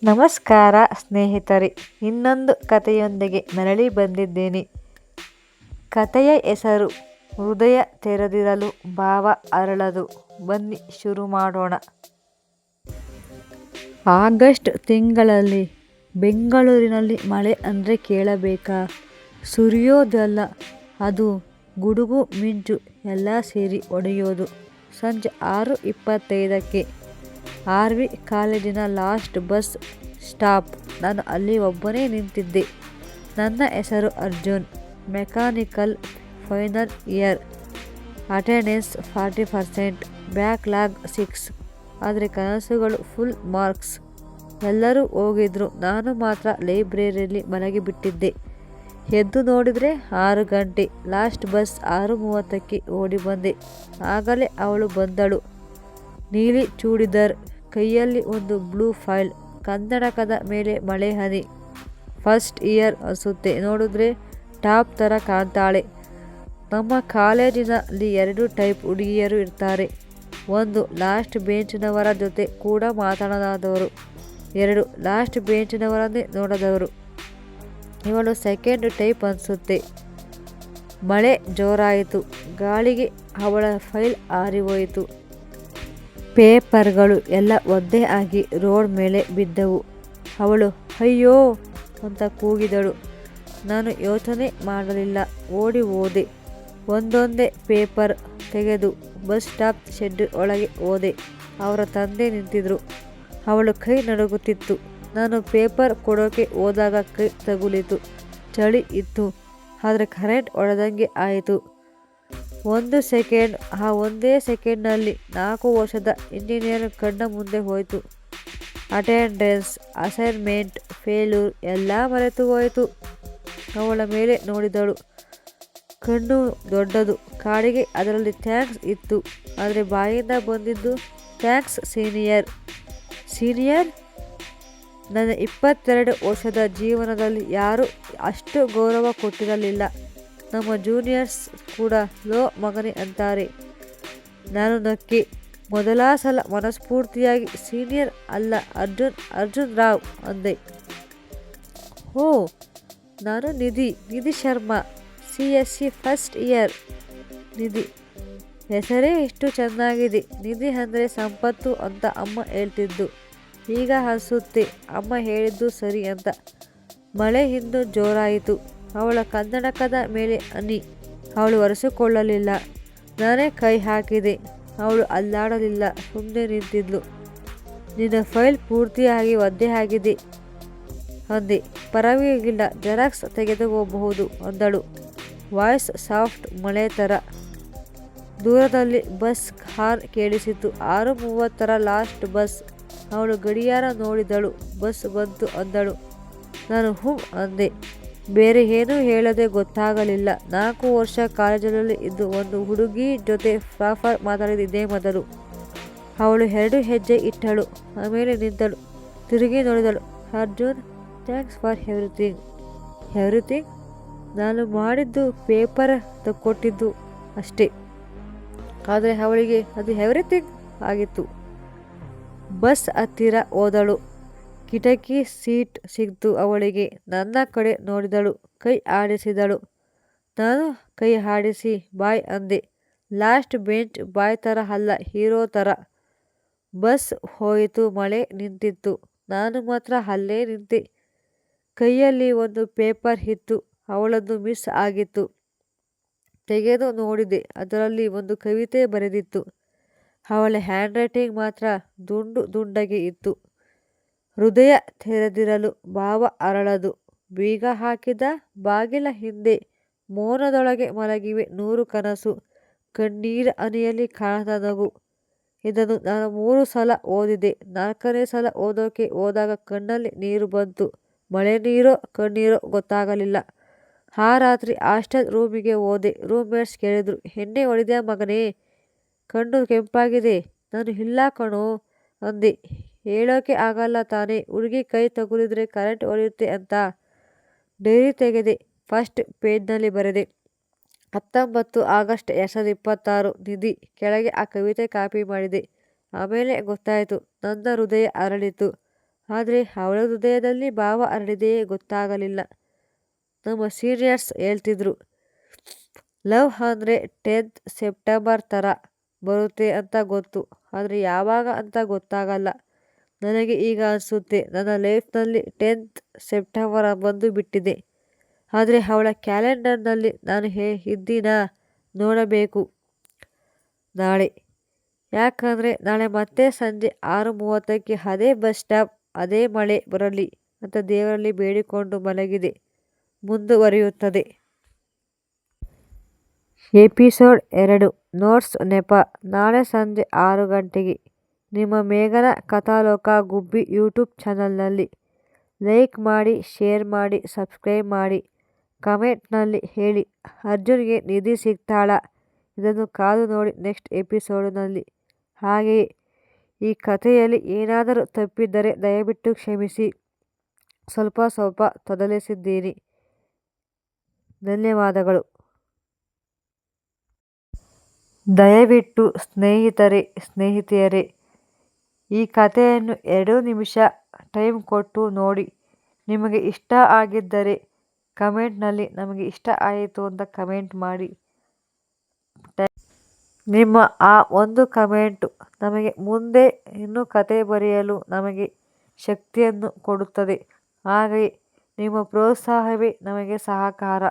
ನಮಸ್ಕಾರ ಸ್ನೇಹಿತರೆ, ಇನ್ನೊಂದು ಕಥೆಯೊಂದಿಗೆ ಮರಳಿ ಬಂದಿದ್ದೇನೆ. ಕಥೆಯ ಹೆಸರು ಹೃದಯ ತೆರೆದಿರಲು ಭಾವ ಅರಳದು. ಬನ್ನಿ ಶುರು ಮಾಡೋಣ. ಆಗಸ್ಟ್ ತಿಂಗಳಲ್ಲಿ ಬೆಂಗಳೂರಿನಲ್ಲಿ ಮಳೆ ಅಂದರೆ ಕೇಳಬೇಕಾ? ಸುರಿಯೋದಲ್ಲ, ಅದು ಗುಡುಗು ಮಿಂಚು ಎಲ್ಲ ಸೇರಿ ಹೊಡೆಯೋದು. ಸಂಜೆ 6:25ಕ್ಕೆ RV ಕಾಲೇಜಿನ ಲಾಸ್ಟ್ ಬಸ್ ಸ್ಟಾಪ್. ನಾನು ಅಲ್ಲಿ ಒಬ್ಬನೇ ನಿಂತಿದ್ದೆ. ನನ್ನ ಹೆಸರು Arjun. Mechanical final year. Attendance 40%, backlog 6. ಆದರೆ ಕನಸುಗಳು ಫುಲ್ ಮಾರ್ಕ್ಸ್. ಎಲ್ಲರೂ ಹೋಗಿದ್ರು, ನಾನು ಮಾತ್ರ ಲೈಬ್ರರಿಯಲ್ಲಿ ಮಲಗಿಬಿಟ್ಟಿದ್ದೆ. ಎದ್ದು ನೋಡಿದರೆ 6 ಗಂಟೆ. ಲಾಸ್ಟ್ ಬಸ್ 6:30ಕ್ಕೆ ಓಡಿ ಬಂದೆ. ಆಗಲೇ ಅವಳು ಬಂದಳು. ನೀಲಿ ಚೂಡಿದಾರ್, ಕೈಯಲ್ಲಿ ಒಂದು ಬ್ಲೂ ಫೈಲ್, ಕನ್ನಡಕದ ಮೇಲೆ ಮಳೆ ಹನಿ. ಫಸ್ಟ್ ಇಯರ್ ಅನಿಸುತ್ತೆ. ನೋಡಿದ್ರೆ ಟಾಪ್ ಥರ ಕಾಣ್ತಾಳೆ. ನಮ್ಮ ಕಾಲೇಜಿನಲ್ಲಿ 2 ಟೈಪ್ ಹುಡುಗಿಯರು ಇರ್ತಾರೆ. ಒಂದು ಲಾಸ್ಟ್ ಬೆಂಚಿನವರ ಜೊತೆ ಕೂಡ ಮಾತನಾಡದವರು, 2 ಲಾಸ್ಟ್ ಬೆಂಚಿನವರನ್ನೇ ನೋಡದವರು. ಇವಳು ಸೆಕೆಂಡ್ ಟೈಪ್ ಅನಿಸುತ್ತೆ. ಮಳೆ ಜೋರಾಯಿತು. ಗಾಳಿಗೆ ಅವಳ ಫೈಲ್ ಹಾರಿಹೋಯಿತು. ಪೇಪರ್ಗಳು ಎಲ್ಲ ಒದ್ದೆ ಆಗಿ ರೋಡ್ ಮೇಲೆ ಬಿದ್ದವು. ಅವಳು ಅಯ್ಯೋ ಅಂತ ಕೂಗಿದಳು. ನಾನು ಯೋಚನೆ ಮಾಡಲಿಲ್ಲ, ಓಡಿ ಹೋದೆ. ಒಂದೊಂದೇ ಪೇಪರ್ ತೆಗೆದು ಬಸ್ ಸ್ಟಾಪ್ ಶೆಡ್ ಒಳಗೆ ಹೋದೆ. ಅವರ ತಂದೆ ನಿಂತಿದ್ರು. ಅವಳು ಕೈ ನಡುಗುತ್ತಿತ್ತು. ನಾನು ಪೇಪರ್ ಕೊಡೋಕೆ ಹೋದಾಗ ಕೈ ತಗುಲಿತು. ಚಳಿ ಇತ್ತು, ಆದರೆ ಕರೆಂಟ್ ಹೊಡೆದಂಗೆ ಆಯಿತು. 1 ಸೆಕೆಂಡ್. ಆ ಒಂದೇ ಸೆಕೆಂಡ್ನಲ್ಲಿ 4 ವರ್ಷದ ಇಂಜಿನಿಯರ್ ಕಣ್ಣ ಮುಂದೆ ಹೋಯಿತು. ಅಟೆಂಡೆನ್ಸ್, ಅಸೈನ್ಮೆಂಟ್, ಫೇಲ್ಯೂರ್ ಎಲ್ಲ ಮರೆತು ಹೋಯಿತು. ಅವಳ ಮೇಲೆ ನೋಡಿದಳು. ಕಣ್ಣು ದೊಡ್ಡದು, ಕಾಡಿಗೆ. ಅದರಲ್ಲಿ ಥ್ಯಾಂಕ್ಸ್ ಇತ್ತು, ಆದರೆ ಬಾಯಿಂದ ಬಂದಿದ್ದು ಥ್ಯಾಂಕ್ಸ್ ಸೀನಿಯರ್. ಸೀನಿಯರ್? ನನ್ನ 22 ವರ್ಷದ ಜೀವನದಲ್ಲಿ ಯಾರೂ ಅಷ್ಟು ಗೌರವ ಕೊಟ್ಟಿರಲಿಲ್ಲ. ನಮ್ಮ ಜೂನಿಯರ್ಸ್ ಕೂಡ ಲೋ ಮಗನೇ ಅಂತಾರೆ. ನಾನು ನಕ್ಕೆ. ಮೊದಲ ಸಲ ಮನಸ್ಫೂರ್ತಿಯಾಗಿ ಸೀನಿಯರ್ ಅಲ್ಲ, ಅರ್ಜುನ್ ರಾವ್ ಅಂದೆ. ಓ, ನಾನು ನಿಧಿ ಶರ್ಮಾ, CSE ಫಸ್ಟ್ ಇಯರ್. ನಿಧಿ ಹೆಸರೇ ಎಷ್ಟು ಚೆನ್ನಾಗಿದೆ. ನಿಧಿ ಅಂದರೆ ಸಂಪತ್ತು ಅಂತ ಅಮ್ಮ ಹೇಳ್ತಿದ್ದು. ಈಗ ಅನಿಸುತ್ತೆ ಅಮ್ಮ ಹೇಳಿದ್ದು ಸರಿ ಅಂತ. ಮಳೆ ಇನ್ನೂ ಜೋರಾಯಿತು. ಅವಳ ಕನ್ನಡಕದ ಮೇಲೆ ಹನಿ. ಅವಳು ಒರೆಸಿಕೊಳ್ಳಲಿಲ್ಲ. ನಾನೇ ಕೈ ಹಾಕಿದೆ. ಅವಳು ಅಲ್ಲಾಡಲಿಲ್ಲ, ಸುಮ್ಮನೆ ನಿಂತಿದ್ಲು. ನಿನ್ನ ಫೈಲ್ ಪೂರ್ತಿಯಾಗಿ ಒದ್ದೆ ಆಗಿದೆ ಅಂದೆ. ಪರವಾಗಿಲ್ಲ, ಜೆರಾಕ್ಸ್ ತೆಗೆದುಕೋಬಹುದು ಅಂದಳು. ವಾಯ್ಸ್ ಸಾಫ್ಟ್, ಮಳೆ ಥರ. ದೂರದಲ್ಲಿ ಬಸ್ ಹಾರ್ನ್ ಕೇಳಿಸಿತು. 6:30 ಲಾಸ್ಟ್ ಬಸ್. ಅವಳು ಗಡಿಯಾರ ನೋಡಿದಳು. ಬಸ್ ಬಂತು ಅಂದಳು. ನಾನು ಅಂದೆ. ಬೇರೆ ಏನೂ ಹೇಳದೆ ಗೊತ್ತಾಗಲಿಲ್ಲ. 4 ವರ್ಷ ಕಾಲೇಜಿನಲ್ಲಿ ಇದ್ದು ಒಂದು ಹುಡುಗಿ ಜೊತೆ ಪ್ರಾಪರ್ ಮಾತಾಡಿದ ಇದೇ ಮೊದಲು. ಅವಳು 2 ಹೆಜ್ಜೆ ಇಟ್ಟಳು, ಆಮೇಲೆ ನಿಂತಳು. ತಿರುಗಿ ನೋಡಿದಳು. Arjun, thanks for everything. Everything? ನಾನು ಮಾಡಿದ್ದು ಪೇಪರ್ ಕೊಟ್ಟಿದ್ದು ಅಷ್ಟೇ. ಆದರೆ ಅವಳಿಗೆ ಅದು ಎವ್ರಿಥಿಂಗ್ ಆಗಿತ್ತು. ಬಸ್ ಹತ್ತಿರ ಹೋದಳು. ಕಿಟಕಿ ಸೀಟ್ ಸಿಕ್ತು ಅವಳಿಗೆ. ನನ್ನ ಕಡೆ ನೋಡಿದಳು, ಕೈ ಆಡಿಸಿದಳು. ನಾನು ಕೈ ಆಡಿಸಿ ಬಾಯ್ ಅಂದೆ. ಲಾಸ್ಟ್ ಬೆಂಚ್ ಬಾಯ್ ಥರ ಅಲ್ಲ, ಹೀರೋ ಥರ. ಬಸ್ ಹೋಯಿತು. ಮಳೆ ನಿಂತಿತ್ತು. ನಾನು ಮಾತ್ರ ಅಲ್ಲೇ ನಿಂತೆ. ಕೈಯಲ್ಲಿ ಒಂದು ಪೇಪರ್ ಇತ್ತು. ಅವಳದ್ದು ಮಿಸ್ ಆಗಿತ್ತು. ತೆಗೆದು ನೋಡಿದೆ. ಅದರಲ್ಲಿ ಒಂದು ಕವಿತೆ ಬರೆದಿತ್ತು. ಅವಳ ಹ್ಯಾಂಡ್ ರೈಟಿಂಗ್ ಮಾತ್ರ ದುಂಡಗೆ ಇತ್ತು. ಹೃದಯ ತೆರೆದಿರಲು ಭಾವ ಅರಳದು. ಬೀಗ ಹಾಕಿದ ಬಾಗಿಲ ಹಿಂದೆ ಮೌನದೊಳಗೆ ಮಲಗಿವೆ 100 ಕನಸು. ಕಣ್ಣೀರ ಹನಿಯಲ್ಲಿ ಕಾಣದ ನಗು. ಇದನ್ನು ನಾನು 3 ಸಲ ಓದಿದೆ. 4ನೇ ಸಲ ಓದೋಕೆ ಹೋದಾಗ ಕಣ್ಣಲ್ಲಿ ನೀರು ಬಂತು. ಮಳೆ ನೀರೋ ಕಣ್ಣೀರೋ ಗೊತ್ತಾಗಲಿಲ್ಲ. ಆ ರಾತ್ರಿ ಹಾಸ್ಟೆಲ್ ರೂಮಿಗೆ ಹೋದೆ. ರೂಮ್ಮೇಟ್ಸ್ ಕೇಳಿದ್ರು, ಎಣ್ಣೆ ಹೊಡೆದ್ಯಾ ಮಗನೇ? ಕಣ್ಣು ಕೆಂಪಾಗಿದೆ. ನಾನು ಇಲ್ಲ ಕಣೋ ಅಂದೆ. ಹೇಳೋಕೆ ಆಗಲ್ಲ ತಾನೇ, ಹುಡುಗಿ ಕೈ ತಗುಲಿದ್ರೆ ಕರೆಂಟ್ ಹೊಡೆಯುತ್ತೆ ಅಂತ. ಡೈರಿ ತೆಗೆದೆ. ಫಸ್ಟ್ ಪೇಜ್ನಲ್ಲಿ ಬರೆದೆ, 19 ಆಗಸ್ಟ್ 2026. ನಿಧಿ. ಕೆಳಗೆ ಆ ಕವಿತೆ ಕಾಪಿ ಮಾಡಿದೆ. ಆಮೇಲೆ ಗೊತ್ತಾಯಿತು. ನನ್ನ ಹೃದಯ ಅರಳಿತು. ಆದರೆ ಅವಳ ಹೃದಯದಲ್ಲಿ ಭಾವ ಹರಡಿದೆಯೇ ಗೊತ್ತಾಗಲಿಲ್ಲ. ನಮ್ಮ ಸೀನಿಯರ್ಸ್ ಹೇಳ್ತಿದ್ರು, ಲವ್ ಅಂದರೆ 10th ಸೆಪ್ಟೆಂಬರ್ ಥರ ಬರುತ್ತೆ ಅಂತ ಗೊತ್ತು, ಆದರೆ ಯಾವಾಗ ಅಂತ ಗೊತ್ತಾಗಲ್ಲ. ನನಗೆ ಈಗ ಅನಿಸುತ್ತೆ, ನನ್ನ ಲೈಫ್ನಲ್ಲಿ 10th ಸೆಪ್ಟೆಂಬರ್ ಬಂದು ಬಿಟ್ಟಿದೆ. ಆದರೆ ಅವಳ ಕ್ಯಾಲೆಂಡರ್ನಲ್ಲಿ ನಾನು ಇದ್ದೀನಾ ನೋಡಬೇಕು ನಾಳೆ. ಯಾಕಂದರೆ ನಾಳೆ ಮತ್ತೆ ಸಂಜೆ 6:30ಕ್ಕೆ ಅದೇ ಬಸ್ ಸ್ಟಾಪ್, ಅದೇ ಮಳೆ ಬರಲಿ ಅಂತ ದೇವರಲ್ಲಿ ಬೇಡಿಕೊಂಡು ಮಲಗಿದೆ. ಮುಂದುವರಿಯುತ್ತದೆ. ಎಪಿಸೋಡ್ 2 ನೋಟ್ಸ್ ನೆಪ. ನಾಳೆ ಸಂಜೆ 6 ಗಂಟೆಗೆ ನಿಮ್ಮ ಮೇಘನ ಕಥಾಲೋಕ ಗುಬ್ಬಿ ಯೂಟ್ಯೂಬ್ ಚಾನಲ್ನಲ್ಲಿ. ಲೈಕ್ ಮಾಡಿ, ಶೇರ್ ಮಾಡಿ, ಸಬ್ಸ್ಕ್ರೈಬ್ ಮಾಡಿ. ಕಮೆಂಟ್ನಲ್ಲಿ ಹೇಳಿ, ಅರ್ಜುನ್ಗೆ ನಿಧಿ ಸಿಗ್ತಾಳಾ? ಇದನ್ನು ಕಾದು ನೋಡಿ ನೆಕ್ಸ್ಟ್ ಎಪಿಸೋಡ್ನಲ್ಲಿ. ಹಾಗೆಯೇ ಈ ಕಥೆಯಲ್ಲಿ ಏನಾದರೂ ತಪ್ಪಿದ್ದರೆ ದಯವಿಟ್ಟು ಕ್ಷಮಿಸಿ. ಸ್ವಲ್ಪ ತೊದಲಿಸಿದ್ದೀನಿ. ಧನ್ಯವಾದಗಳು. ದಯವಿಟ್ಟು ಸ್ನೇಹಿತೆಯರೇ, ಈ ಕಥೆಯನ್ನು 2 ನಿಮಿಷ ಟೈಮ್ ಕೊಟ್ಟು ನೋಡಿ. ನಿಮಗೆ ಇಷ್ಟ ಆಗಿದ್ದರೆ ಕಮೆಂಟ್ನಲ್ಲಿ ನಮಗೆ ಇಷ್ಟ ಆಯಿತು ಅಂತ ಕಮೆಂಟ್ ಮಾಡಿ. ನಿಮ್ಮ ಆ ಒಂದು ಕಮೆಂಟು ನಮಗೆ ಮುಂದೆ ಇನ್ನೂ ಕತೆ ಬರೆಯಲು ನಮಗೆ ಶಕ್ತಿಯನ್ನು ಕೊಡುತ್ತದೆ. ಹಾಗೆಯೇ ನಿಮ್ಮ ಪ್ರೋತ್ಸಾಹವೇ ನಮಗೆ ಸಹಕಾರ.